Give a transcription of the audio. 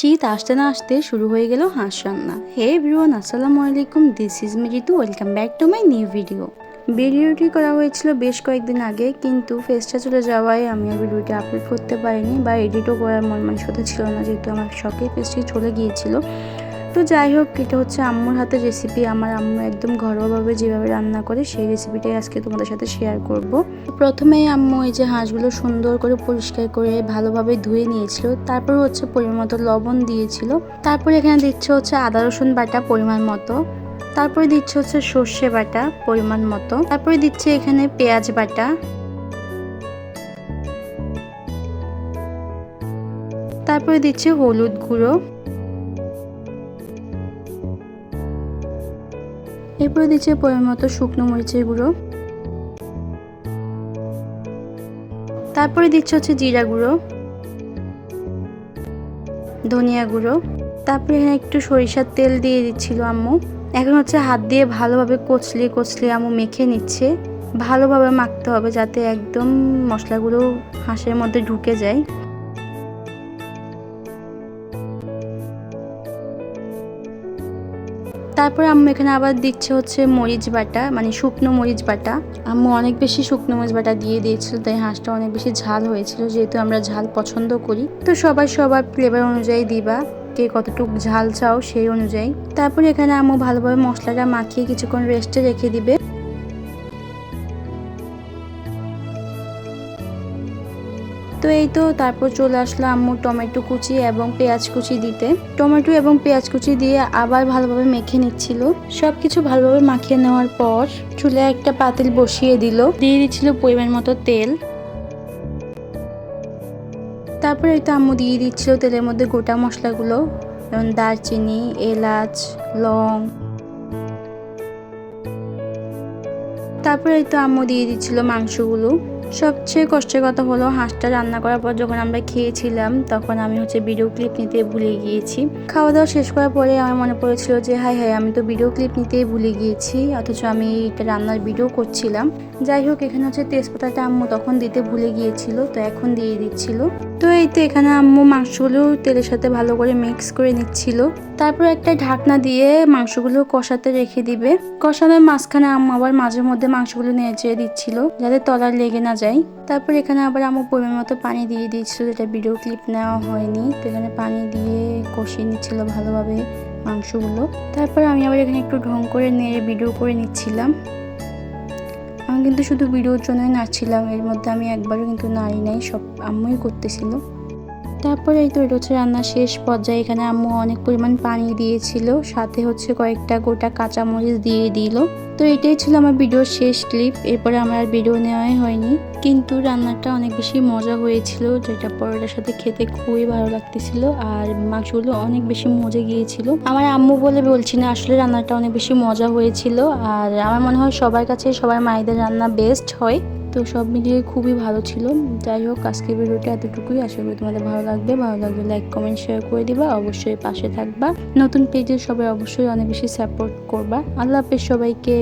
শীত আসতে না আসতে শুরু হয়ে গেল হাঁস রান্না। হে এভরিওয়ান, আসসালামু আলাইকুম, this is me Ritu, welcome back to my new ভিডিওটি করা হয়েছিল বেশ কয়েকদিন আগে, কিন্তু ফেস্টটা চলে যাওয়ায় আমি আর ভিডিওটি আপলোড করতে পারিনি বা এডিটও করার মন মানসিকতা ছিল না, যেহেতু আমার শখের ফেস্টটি চলে গিয়েছিল। তো যাই হোক, এটা হচ্ছে আম্মুর হাতের রেসিপি। আমার আম্মু একদম ঘরোয়াভাবে যেভাবে রান্না করে সেই রেসিপিটাই আজকে তোমাদের সাথে শেয়ার করব। প্রথমেই আম্মু এই যে হাঁসগুলো সুন্দর করে পরিষ্কার করে ভালোভাবে ধুয়ে নিয়েছিল, তারপর হচ্ছে পরিমাণ মতো লবণ দিয়েছিল, তারপর এখানে দিচ্ছে হচ্ছে আদা রসুন বাটা পরিমাণ মতো, তারপরে দিচ্ছে হচ্ছে সর্ষে বাটা পরিমাণ মতো, তারপরে দিচ্ছে এখানে পেঁয়াজ বাটা, তারপরে দিচ্ছে হলুদ গুঁড়ো, এরপরে দিচ্ছে পরিমাণ মতো শুকনো মরিচের গুঁড়ো, তারপরে দিচ্ছে হচ্ছে জিরা গুঁড়ো, ধনিয়া গুঁড়ো, তারপরে এখানে একটু সরিষার তেল দিয়ে দিচ্ছিল আম্মু। এখন হচ্ছে হাত দিয়ে ভালোভাবে কচলিয়ে কচলিয়ে আম্মু মেখে নিচ্ছে। ভালোভাবে মাখতে হবে যাতে একদম মশলাগুলো হাঁসের মধ্যে ঢুকে যায়। তারপরে আম্মু এখানে আবার দিচ্ছে হচ্ছে মরিচ বাটা, মানে শুকনো মরিচ বাটা। আম্মু অনেক বেশি শুকনো মরিচ বাটা দিয়ে দিয়েছিল, তাই হাঁসটা অনেক বেশি ঝাল হয়েছিল। যেহেতু আমরা ঝাল পছন্দ করি, তো সবাই সবার ফ্লেভার অনুযায়ী দিবা, কে কতটুকু ঝাল চাও সেই অনুযায়ী। তারপরে এখানে আম্মু ভালোভাবে মশলাটা মাখিয়ে কিছুক্ষণ রেস্টে রেখে দিবে। তো এই তো তারপর চলে আসলো আম্মু টমেটো কুচি এবং পেঁয়াজ কুচি দিতে। টমেটো এবং পেঁয়াজ কুচি দিয়ে আবার ভালোভাবে মেখে নিচ্ছিল। সবকিছু ভালোভাবে মাখিয়ে নেওয়ার পর চুলায় একটা পাতিল বসিয়ে দিয়ে দিচ্ছিল পরিমাণ মতো তেল। তারপরে এই তো আম্মু দিয়ে দিচ্ছিল তেলের মধ্যে গোটা মশলাগুলো, যেমন দারচিনি, এলাচ, লং। তারপরে এই তো আম্মু দিয়ে দিচ্ছিল মাংসগুলো। সবচেয়ে কষ্টের কথা হলো হাঁসটা রান্না করার পর যখন আমরা খেয়েছিলাম, তখন আমি হচ্ছে ভিডিও ক্লিপ নিতে ভুলে গিয়েছি। খাওয়া দাওয়া শেষ করার পরে আমার মনে পড়েছিল যে হায় হায়, আমি তো ভিডিও ক্লিপ নিতেই ভুলে গিয়েছি, অথচ আমি এটা রান্নার ভিডিও করছিলাম। যাই হোক, এখানে হচ্ছে তেজপাতাটা আম্মু তখন দিতে ভুলে গিয়েছিল, তো এখন দিয়ে দিচ্ছিল। তো এই তো এখানে আম্মু মাংসগুলো তেলের সাথে ভালো করে মিক্স করে নিচ্ছিল। তারপর একটা ঢাকনা দিয়ে মাংসগুলো কষাতে রেখে দিবে। কষানোর মাঝখানে আম্মু আবার মাঝে মধ্যে মাংসগুলো নেড়ে দিচ্ছিল যাতে তলার লেগে না যায়। তারপর এখানে আবার আম্মু পরিমাণ মতো পানি দিয়ে দিচ্ছিল, যেটা ভিডিও ক্লিপ নেওয়া হয়নি। তো এখানে পানি দিয়ে কষিয়ে নিচ্ছিল ভালোভাবে মাংসগুলো। তারপর আমি আবার এখানে একটু ঢং করে নেড়ে ভিডিও করে নিচ্ছিলাম। আমি কিন্তু শুধু ভিডিওর জন্যই নাড়ছিলাম, এর মধ্যে আমি একবারও কিন্তু নাড়ি নাই, সব আম্মুই করতেছিল। তারপরে এই তো এটা হচ্ছে রান্নার শেষ পর্যায়ে। এখানে আম্মু অনেক পরিমাণ পানি দিয়েছিল, সাথে হচ্ছে কয়েকটা গোটা কাঁচামরিচ দিয়ে দিল। তো এটাই ছিল আমার ভিডিওর শেষ ক্লিপ। এরপরে আমার আর ভিডিও নেওয়াই হয়নি, কিন্তু রান্নাটা অনেক বেশি মজা হয়েছিল, যেটা পরোটার সাথে খেতে খুবই ভালো লাগতেছিল। আর মাংসগুলো অনেক বেশি মজে গিয়েছিল। আমার আম্মু বলে বলছি না, আসলে রান্নাটা অনেক বেশি মজা হয়েছিল। আর আমার মনে হয় সবার কাছে সবার মায়েদের রান্না বেস্ট হয়। তো সব মিলিয়ে খুবই ভালো ছিল। যাই হোক, আজকের ভিডিওটা এতটুকুই। আশা করি তোমাদের ভালো লাগবে লাইক কমেন্ট শেয়ার করে দিবা, অবশ্যই পাশে থাকবা। নতুন পেজে সবাই অবশ্যই অনেক বেশি সাপোর্ট করবা। আল্লাহ হাফেজ সবাইকে।